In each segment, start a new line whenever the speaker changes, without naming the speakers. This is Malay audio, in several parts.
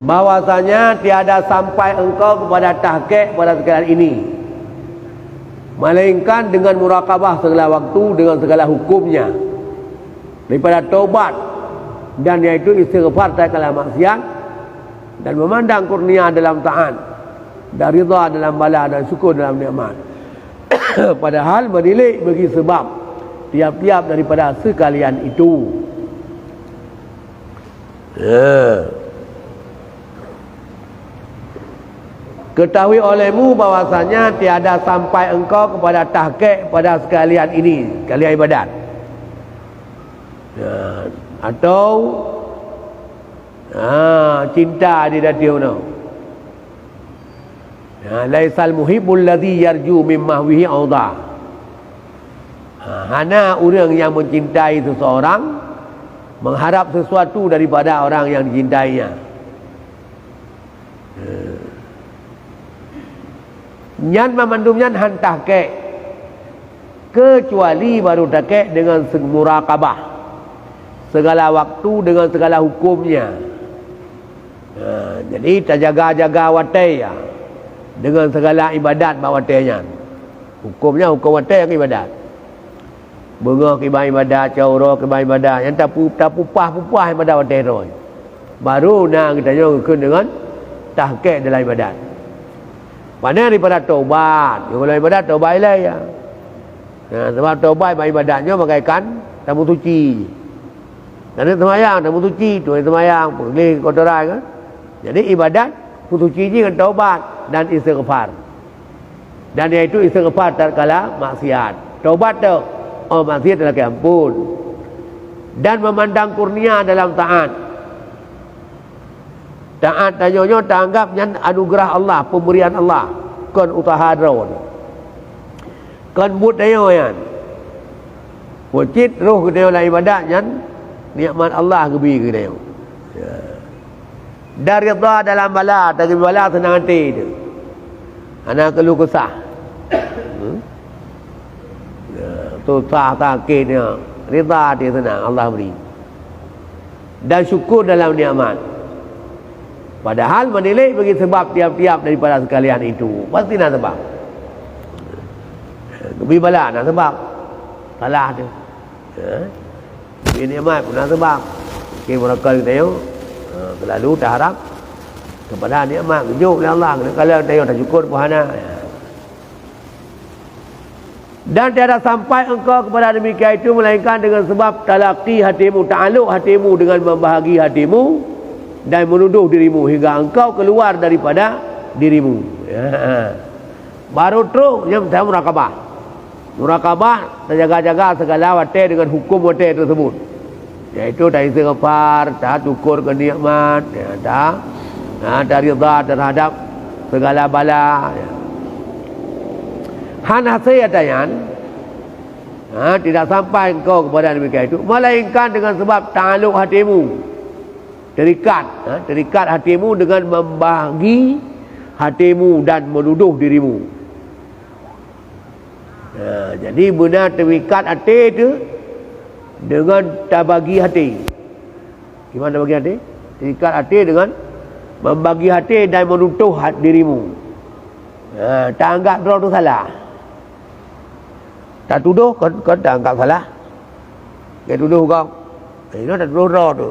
bahwasanya tiada sampai engkau kepada tahqiq pada sekalian ini, melainkan dengan murakabah segala waktu dengan segala hukumnya, daripada taubat dan yaitu istighfar tak kala maksiat, dan memandang kurnia dalam taat, dan ridha dalam bala dan syukur dalam nikmat. Padahal menilik bagi sebab tiap-tiap daripada sekalian itu. Ketahui olehmu bahwasanya tiada sampai engkau kepada tahqiq pada sekalian ini, sekalian ibadat. Atau cinta di datiu no. Laisal muhibbul ladzi yarju min mahwihi awda. Hana orang yang mencintai seseorang mengharap sesuatu daripada orang yang dicintainya. Nyan memandumnya han tahqiq, kecuali baru tahqiq dengan murakabah segala waktu dengan segala hukumnya. Jadi terjaga-jaga watai ya, dengan segala ibadat bawatenya. Hukumnya hukum watai yang ibadat. Bunga kibah ibadat, cauro kibah ibadat, yang tak pupah ibadat watai roy. Baru nak kita jauhkan dengan tahqiq dalam ibadat. Mana daripada taubat. Kalau ibadat taubat ialah ya. Sebab taubat ibadatnya bagaikan tamu suci. Dan semayang tamu suci tu semayang pergi kotoran kan. Jadi ibadat suci dengan taubat dan istighfar. Dan iaitu istighfar tatkala maksiat. Taubat tu maksiat adalah ampun. Dan memandang kurnia dalam taat. Taat tanyonya tanggap yang anugerah Allah, pemberian Allah. Kon utahadron. Kon but dayo yan. Wajib roh ke dayo la ibadat yan nikmat Allah gebi ke dayo. Dari ridha dalam bala, dari bala senang hati tu. Anak keluh kesah. Susah sakitnya, ridha dia senang Allah beri. Dan syukur dalam nikmat. Padahal menilai bagi sebab tiap-tiap daripada sekalian itu. Pasti nak sebab. Lebih balak nak sebab. Salah tu. Ini amat pun nak sebab. Okay, mereka kita tengok. Selalu tak harap kepada nikmat. Kejuk oleh Allah. Kalau tengok tak cukup puhana. Dan tiada sampai engkau kepada demikian itu melainkan dengan sebab talaqi hatimu, ta'aluk hatimu dengan membahagi hatimu dan menuduh dirimu hingga engkau keluar daripada dirimu. Baru terus yang saya murakabah. Murakabah terjaga-jaga segala watai dengan hukum watai tersebut. Iaitu tak istighfar, tak syukur ke nikmat, tak ridha terhadap segala bala. Han hasiyatayan tidak sampai engkau kepada demikian itu melainkan dengan sebab ta'aluk hatimu. Terikat hatimu dengan membagi hatimu dan menuduh dirimu. Jadi benar terikat hati itu dengan tak bagi hati. Gimana bagi hati? Terikat hati dengan membagi hati dan menuduh dirimu. Tak anggap draw tu salah. Tak tuduh kau tak anggap salah. Kau tuduh kau. Ini tak tuduh draw tu.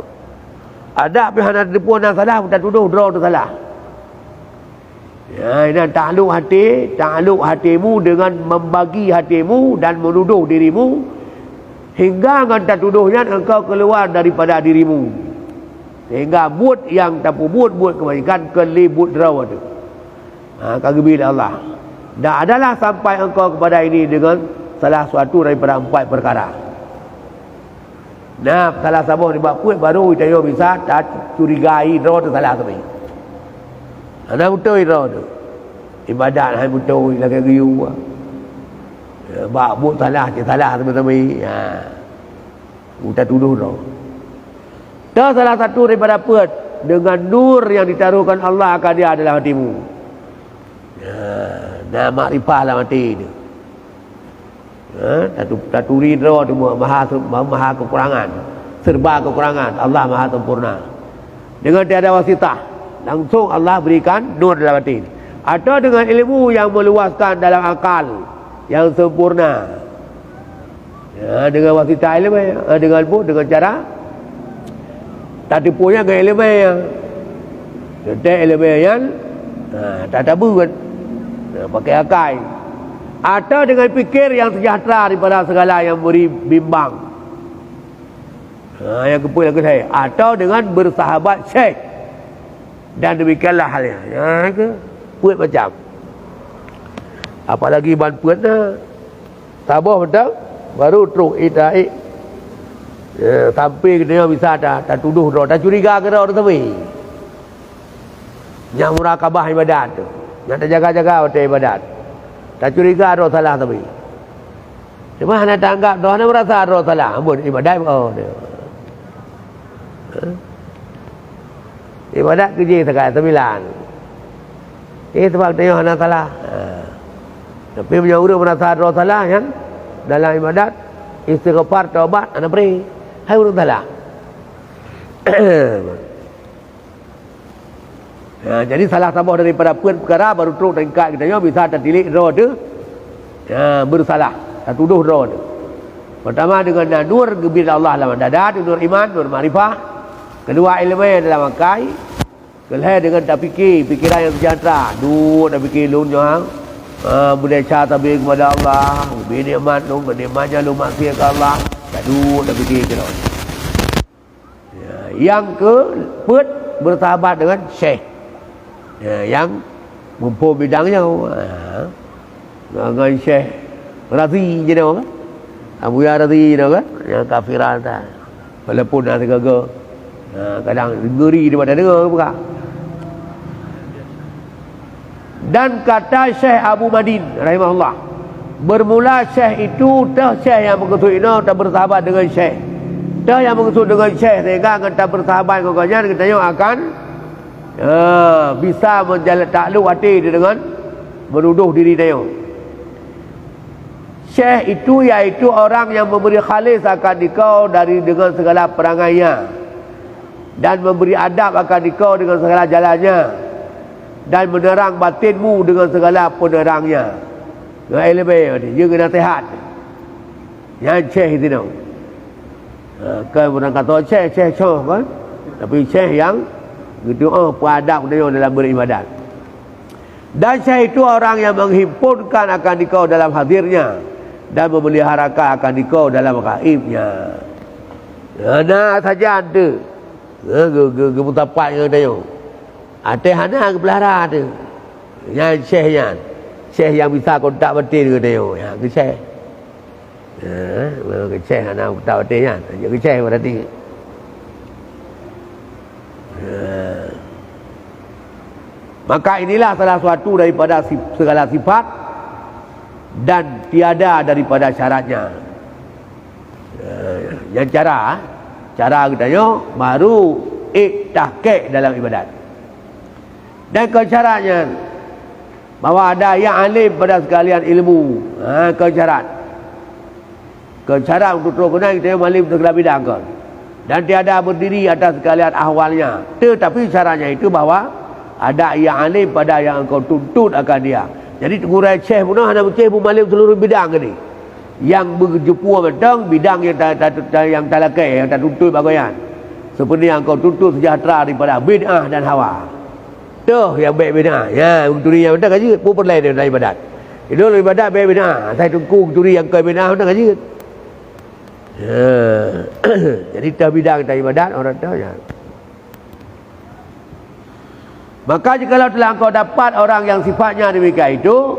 Ada pihak nak tipu nak salah, tak tuduh draw tu salah. Ya, ini ta'aluk hati, ta'aluk hatimu dengan membagi hatimu dan menuduh dirimu hingga dengan tak tuduhnya engkau keluar daripada dirimu. Sehingga buat yang tak buat kebanyakan kelibut draw tu. Kagibila Allah. Dan adalah sampai engkau kepada ini dengan salah suatu daripada 4 perkara. Nah, salah sabah ni buat baru kita bisa tak curigai draw tu salah tu. Ana betul draw tu. Ibadat hai betul lagi giu. Bak buat salah je salah teman-teman. Udah tuduh draw. Tak salah satu daripada pet dengan nur yang ditaruhkan Allah akan dia adalah hatimu. Nah, makrifah lah mati tu. Taturi draw tu maha kekurangan, serba kekurangan. Allah maha sempurna. Dengan tiada wasitah, langsung Allah berikan nur dalam hati. Atau dengan ilmu yang meluaskan dalam akal yang sempurna. Ya, dengan wasitah ilmu, dengan cara tak tipunya dengan ilmu yang kita ilmu yang tak tabu kan, pakai akal. Atau dengan fikir yang sejahtera daripada segala yang beri bimbang. Yang kepunya ke saya. Atau dengan bersahabat syekh. Dan demikianlah halnya. Ya ke? Puat macam. Apalagi ban puat na. Tabah betul. Baru teruk itaik. Ya, sampai dia bisa tak tuduh dah. Tak curiga ke dah orang tepi. Yang murakabah ibadat tu. Yang tak jaga-jaga hotel ibadat. Tak curiga ada salah tapi. Cuma hanya tak anggap dah, hanya merasa ada salah. Ampun, ibadat oh dia. Ibadat kerja sekat 9. Sebab dia hanya salah. Tapi punya urut merasa ada salah kan? Dalam ibadat, istighfar, taubat, anak beri. Hai urut salah. Ya, jadi salah tambah daripada perkara baru teruk tingkat kita bisa tertilik roh tu. Ya, bersalah, tak tuduh roh tu. Pertama dengan nur gebir Allah dalam dada, nur iman, nur makrifah. Kedua ilmu yang dalam akal. Kelih dengan tak fikir, fikiran yang sejahtera. Duk tak fikir lunya. Berdeca tabik kepada Allah, bernikmat lu, bernikmatnya lu maksiat ke Allah. Tak duk tak fikir ke roh. Ya, yang ke bersahabat dengan syekh. Ya, yang mumpung bidangnya dengan Syekh Razi je dia kan, Abu Ya Razi dia kan, yang kafiran tak walaupun dah segala kadang ngeri daripada dengar bukan. Dan kata Syekh Abu Madin rahimahullah, bermula Syekh itu Syekh yang mengetuk ini tak bersahabat dengan Syekh, yang mengetuk dengan Syekh sehingga akan tak bersahabat dengan kita akan bisa menjalan takluk hati dia dengan menuduh diri dia. Syekh itu iaitu orang yang memberi khalis akan dikau dari dengan segala perangainya, dan memberi adab akan dikau dengan segala jalannya, dan menerang batinmu dengan segala penerangnya. Ilmu dia kena nasihat. Yang Syekh itu no. Kan orang kata Syekh kan, tapi Syekh yang gitu peradab dia dalam beribadat. Dan Syekh itu orang yang menghimpunkan akan dikau dalam hadirnya dan memeliharakan akan dikau dalam gaibnya. Nah saja ada gemutapat yang dia ada hana pelihara tu yang Syekhnya, Syekh yang bisa kontak batin ke dia yang ke Syekh. Ke Syekh hana kontak batin kan, ke Syekh berarti. Maka inilah salah satu daripada segala sifat dan tiada daripada syaratnya. Yang cara katanya baru tahqiq dalam ibadat. Dan kesyaratnya bahawa ada yang alim pada sekalian ilmu. Kesyarat untuk terus kenal kita yang alim segala bidang kan. Dan tiada berdiri atas sekalian ahwalnya. Tetapi syaratnya itu bahawa ada yang alim pada yang engkau tuntut akan dia. Jadi tegurai Syekh pun ada Syekh pun alim seluruh bidang ni. Yang berjumpa tentang bidang yang talakai, yang tak tuntut bagaimana. Seperti yang engkau tuntut sejahtera daripada bid'ah dan hawa. Tuh yang baik bid'ah. Ya, turi yang betul kaji pun perlain dari ibadat. Itu ibadat baik bid'ah. Saya tunggu turi yang kau bid'ah betul kaji. Jadi tak bidang tak ibadat orang tahu ya. Maka jikalau telah engkau dapat orang yang sifatnya demikian itu,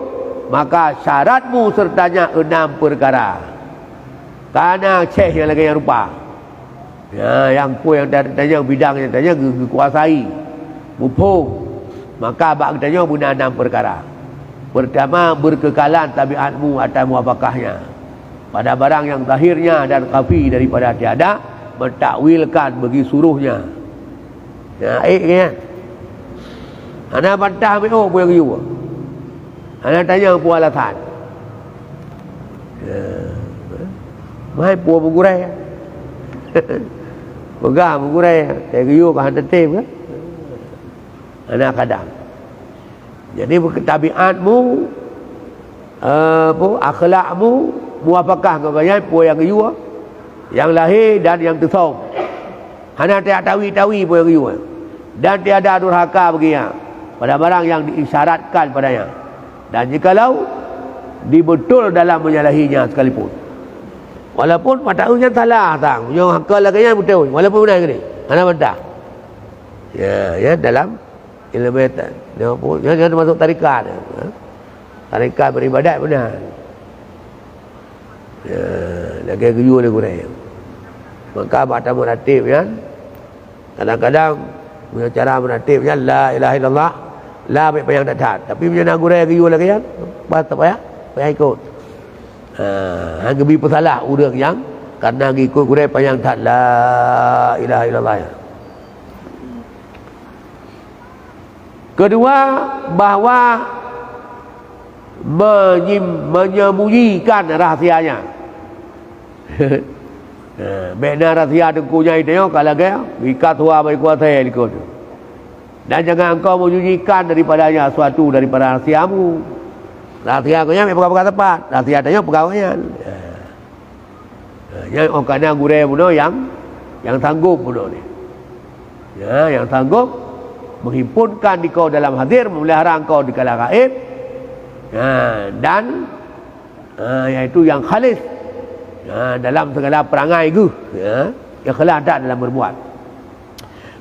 maka syaratmu sertanya 6 perkara. Kerana Syekh yang lagi yang rupa. Ya, yang tanya bidang yang tanya kuasai, mumpung. Maka bak tanya guna 6 perkara. Pertama, berkekalan tabiatmu atas muafakahnya pada barang yang zahirnya dan khafi daripada tiada, mentakwilkan bagi suruhnya. Ya, kan? Ana bantah ambil pun yang you. Ana tanya apa alasan. Mai puan mengurai. Pegang mengurai. Tak you kan tetep kan? Anak kadang. Jadi tabiatmu, akhlakmu, muapakah kau pun yang kejua, yang lahir dan yang tersom. Hana tiada tawi-tawi pun yang kejua. Dan tiada durhaka baginya pada barang yang diisyaratkan padanya. Dan jikalau dibetul dalam menyalahinya sekalipun. Walaupun patahnya salah tang, yang hakal lagi yang betul. Walaupun benar ke ni? Hana bantah. Ya dalam ilmu dia pun jangan masuk tarikat. Tarikat beribadat benar. Ya, lagi kejua dia kurang. Maka baca meratib kan. Kadang-kadang punya cara meratibnya la ilaha illallah, la baik payang dadat. Tapi punya nak gurau kejua lagi kan. Pas tak payah ikut. Hang gebi pesalah urang yang karena ikut gurau payang dadat la ilaha illallah. Kedua, bahawa menyembunyikan rahsianya. Benar rahsia dengkunya itu kalau gaya ikat tua baik kuasa ikut. Dan jangan engkau menyembunyikan daripadanya suatu daripada rahsiamu. Rahsia kau yang pegang tepat, rahsia tanya pegawaian. Yang orang gurau puno yang sanggup puno ni. Ya, yang sanggup menghimpunkan dikau dalam hadir, memelihara engkau di kala gaib, dan iaitu yang khalis dalam segala perangai itu, yang ikhlas tak dalam berbuat.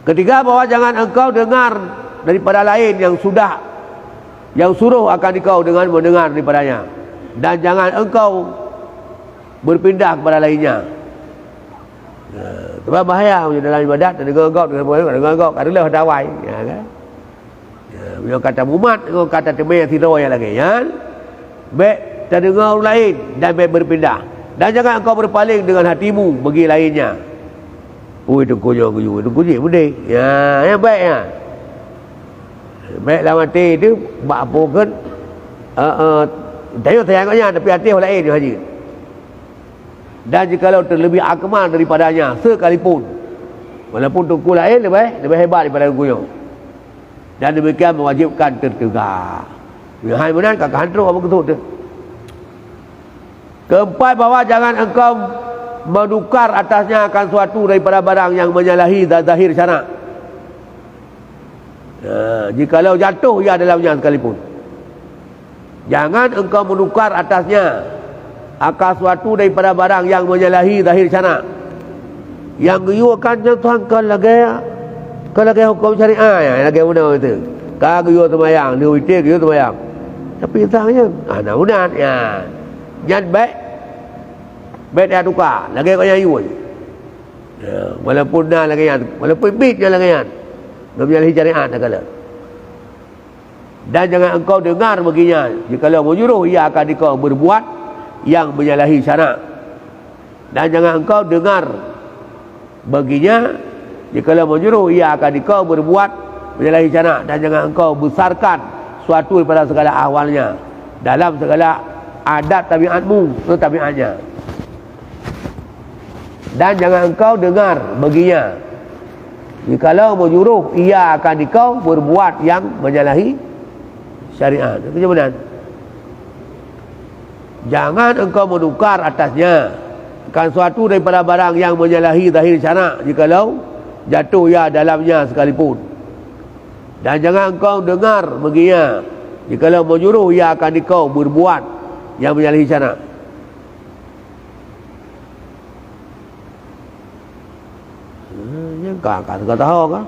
Ketiga, bahwa jangan engkau dengar daripada lain yang suruh akan dikau dengan mendengar daripadanya, dan jangan engkau berpindah kepada lainnya. Sebab bahaya dalam ibadat dengan engkau adalah dawai kan. Bila kata mumat, kata temai tidur yang lagi kan. Baik terdengar lain dan baik berpindah. Dan jangan engkau berpaling dengan hatimu bagi lainnya. Itu kunci boleh. Ya, yang baik ya. Baik lah mati itu apa kan tengoknya tapi hati orang lain haji. Dan jikalau terlebih akmal daripadanya sekalipun, walaupun tuku lain lebih hebat daripada tukunya, dan demikian mewajibkan tertegak. Hai benar kakak hantu apa ketut tu. Keempat, bahwa jangan engkau menukar atasnya akan suatu daripada barang yang menyalahi zahir syarak. Jikalau jatuh ia dalamnya sekalipun, jangan engkau menukar atasnya akan suatu daripada barang yang menyalahi zahir syarak. Yang guyukan Tuhan kalau hukum syariah ya, lagi benar itu. Ka guyu sembahyang, dia witir guyu sembahyang. Tapi tangnya mudah ya. Jangan baik dia tukar, lagi kau yang iu. Ya, walaupun dah lagi yang, walaupun bit yang lagi yang. Menyalahi syariat tak kala. Dan jangan engkau dengar baginya jikalau menyuruh ia akan dikau berbuat yang menyalahi syarak. Dan jangan engkau dengar baginya jikalau menyuruh ia akan dikau berbuat menyalahi syarak. Dan jangan engkau besarkan suatu daripada segala awalnya dalam segala adat tabiatmu atau tabiatnya. Dan jangan engkau dengar baginya jikalau menyuruh ia akan dikau berbuat yang menyalahi syariat. Itu benar. Jangan engkau menukar atasnya kan suatu daripada barang yang menyalahi zahir syarak jikalau jatuh ia dalamnya sekalipun. Dan jangan engkau dengar baginya jikalau menyuruh ia akan dikau berbuat yang menyalahi syarak. Kata tahu kan?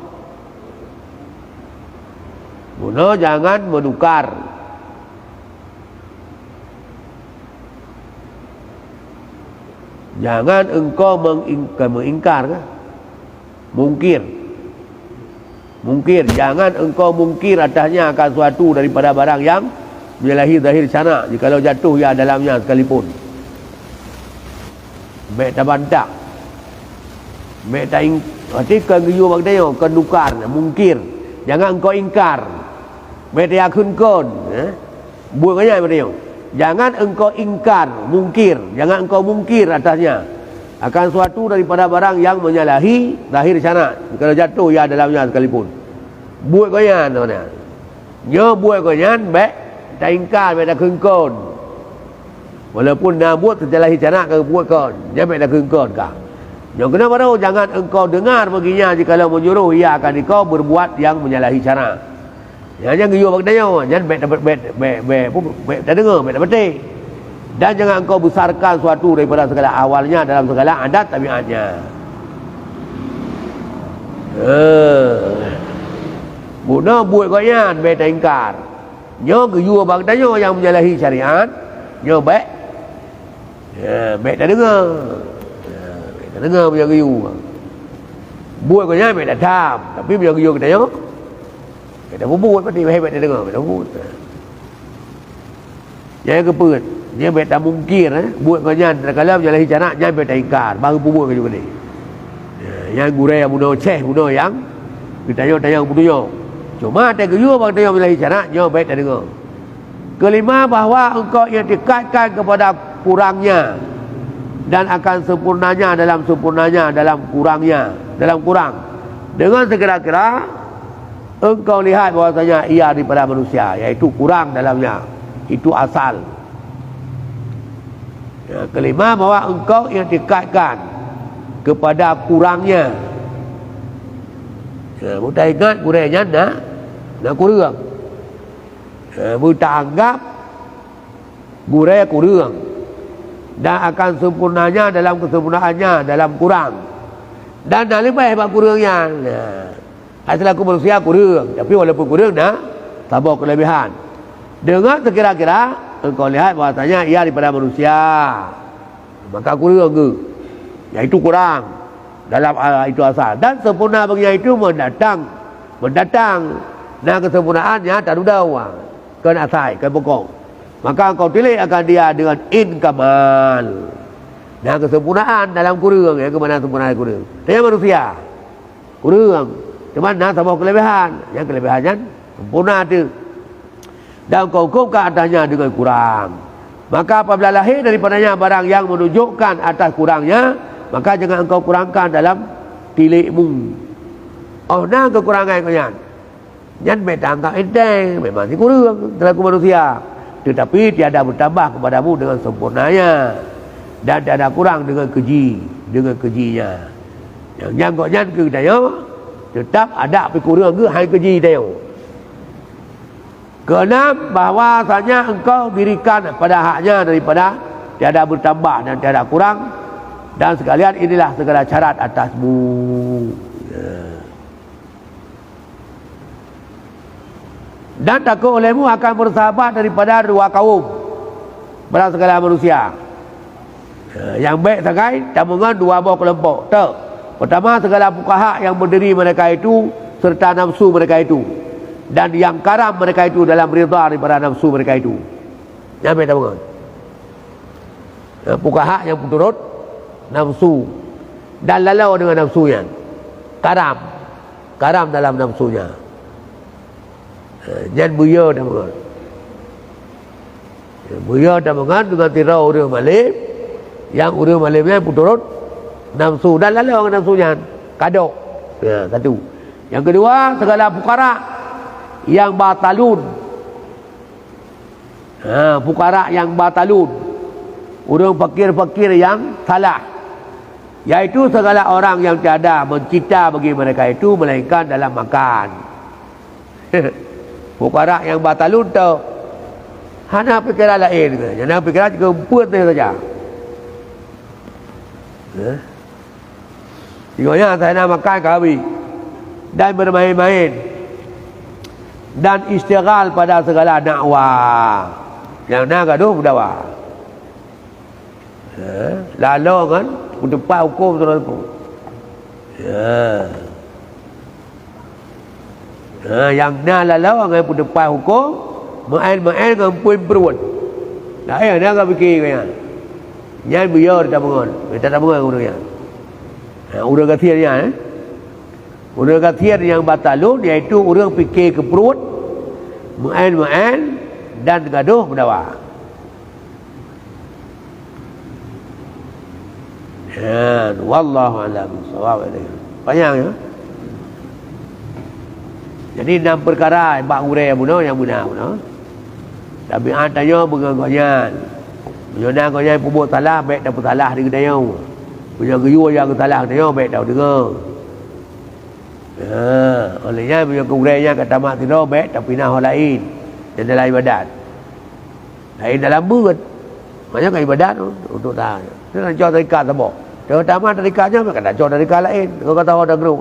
Guna jangan menukar. Jangan engkau mengingkar kan? Mungkir. Jangan engkau mungkir atasnya akan suatu daripada barang yang menyalahi zahir syarak jikalau jatuh ia dalamnya sekalipun. Baik tak bantah. Baik tak berarti kan giyu maknanya kan nukar, mungkir. Jangan engkau ingkar. Baik tak yakun buat kanya maknanya. Jangan engkau ingkar, mungkir. Jangan engkau mungkir atasnya akan suatu daripada barang yang menyalahi zahir syarak kalau jatuh ia dalamnya sekalipun. buat goyan tuan. Nyo buat goyan baik tak ingkar baik dah kengkon. Walaupun nak buat setelah hijrah ke buat kon, dia baik dah kengkon kah. Yang kenapa tahu jangan engkau dengar baginya jikalau menyuruh ia akan engkau berbuat yang menyalahi cara. Jangan giyu bak dayo, jangan baik tak dengar, baik tak betul. Dan jangan engkau besarkan suatu daripada segala awalnya dalam segala adat tabiatnya. Bunuh buat goyan baik tak ingkar. Nyo giyu bak dayo yang menyalahi syariat, nyo baik. Baik tak dengar. Dengar punya giyu. Buat kau nyampe dah tam, tapi punya giyu kita yo. Kita buat pasti hebat dia dengar, kita buat. Jangan keput. Dia tak mungkin buat kau nyan kalau menyalahi cara nyampe tak ingkar, baru buat kau juga ni. Yang gurai bunuh ceh bunuh yang kita yo tayang bunuh. Cuma tak giyu bang tayang menyalahi cara nyo baik tak dengar. Kelima, bahawa engkau yang dekatkan kepada kurangnya dan akan sempurnanya dalam kurangnya, dalam kurang. Dengan segera-gera engkau lihat bahwasanya ia daripada manusia, iaitu kurang dalamnya, itu asal. Kelima, bahawa engkau yang dekatkan kepada kurangnya. Mudah ingat kurangnya nak kurang. Mudah anggap kurang. Dan akan sempurnanya dalam kesempurnaannya dalam kurang. Dan nak lebih hebat kurangnya. Asal aku manusia kurang, tapi walaupun kurang tambah kelebihan. Dengan sekira-kira engkau lihat bahasanya ia daripada manusia, maka kurang ke, iaitu kurang dalam itu asal. Dan sempurna baginya itu mendatang. Nah kesempurnaannya tak ada kan asal, kan pokok. Maka engkau pilih akan dia dengan inkamal. Nah kesempurnaan dalam kurang, ya kemana sempurnaan kurang. Dia manusia kurang, cuma nah tambah kelebihan. Yang kelebihannya sempurna tu. Dan engkau hukumkan atasnya dengan kurang. Maka apabila lahir daripadanya barang yang menunjukkan atas kurangnya, maka jangan engkau kurangkan dalam tilikmu. Oh nah kekurangan kau nyan betang kau enteng, memang si kurang terlaku manusia. Tetapi tiada bertambah kepadamu dengan sempurnanya, dan tiada kurang dengan kejinya. Yang nyangkut ke dayo tetap ada kurang ke hai keji dayo. Keenam, bahwasanya engkau dirikan pada haknya daripada tiada bertambah dan tiada kurang, dan sekalian inilah segala syarat atasmu. Dan takut olehmu akan bersahabat daripada dua kaum pada segala manusia. Yang baik sangai tabungan dua buah kelompok. Pertama, segala fuqaha yang berdiri mereka itu serta nafsu mereka itu, dan yang karam mereka itu dalam rida daripada nafsu mereka itu. Yang baik tabungan fuqaha yang turut nafsu dan lalau dengan nafsunya, karam dalam nafsunya. Jangan buya dah mengan dengan tirau urang malim, yang urang malimnya puturut nafsu dan lalu orang nafsunya kadok. Satu. Yang kedua, segala fuqara yang batalun. Fuqara yang batalun, urang fakir-fakir yang salah, iaitu segala orang yang tiada mencita bagi mereka itu melainkan dalam makan. Fuqara yang batalun tu hana fikiran lain ke, jangan fikiran kemput saja. Tiganya saya nak makan kahwi dan bermain-main dan istighal pada segala dakwah. Yang nak gaduh berdakwah. Lalu kan depan hukum tu. Yang nak lalu dengan pun depan hukum, main dengan pun perut. Nah, dia nak fikir kan. Jangan biar tak bangun. Tak bangun urang. Urang katiannya urang katian yang batalun, iaitu urang fikir ke perut, main dan gaduh berdakwah. Wallahu a'lam bissawab. Panjang ya. Jadi 6 perkara bak urai yang benar. Tabiat tanya bengagonyan. Menyona gonyan pubuk salah baik dapat salah di kedai. Punya geyu yang salah tanya baik dah dengar. Olehnya punya kurainya kata mak tidak baik tapi pindah orang lain dan dalam ibadat. Lain dalam buat. Maknanya kan ibadat untuk tahu. Dia nak jual tarikat sebab. Dia tamat tarikatnya kan nak jual tarikat lain. Kau kata orang dah geruk.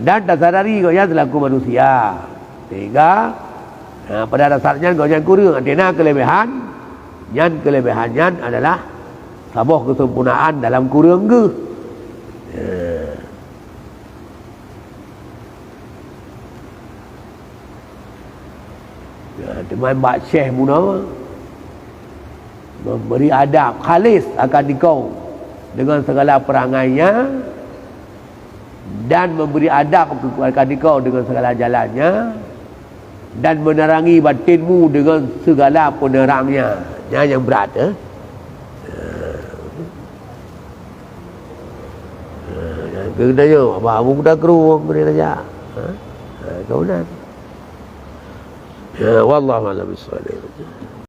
Dan tak sadari kau yang selaku manusia. Sehingga pada dasarnya kau yang kurang. Antena kelebihan. Yang kelebihannya adalah sabah kesempurnaan dalam kurang ke. Teman Mbak Syekh Muna memberi adab khalis akan dikau dengan segala perangainya dan memberi adab akan dikau dengan segala jalannya dan menerangi batinmu dengan segala penerangnya. Yang berat kena tanya abang dah keruang kena tanya kau nak wallahu a'lam bissawab.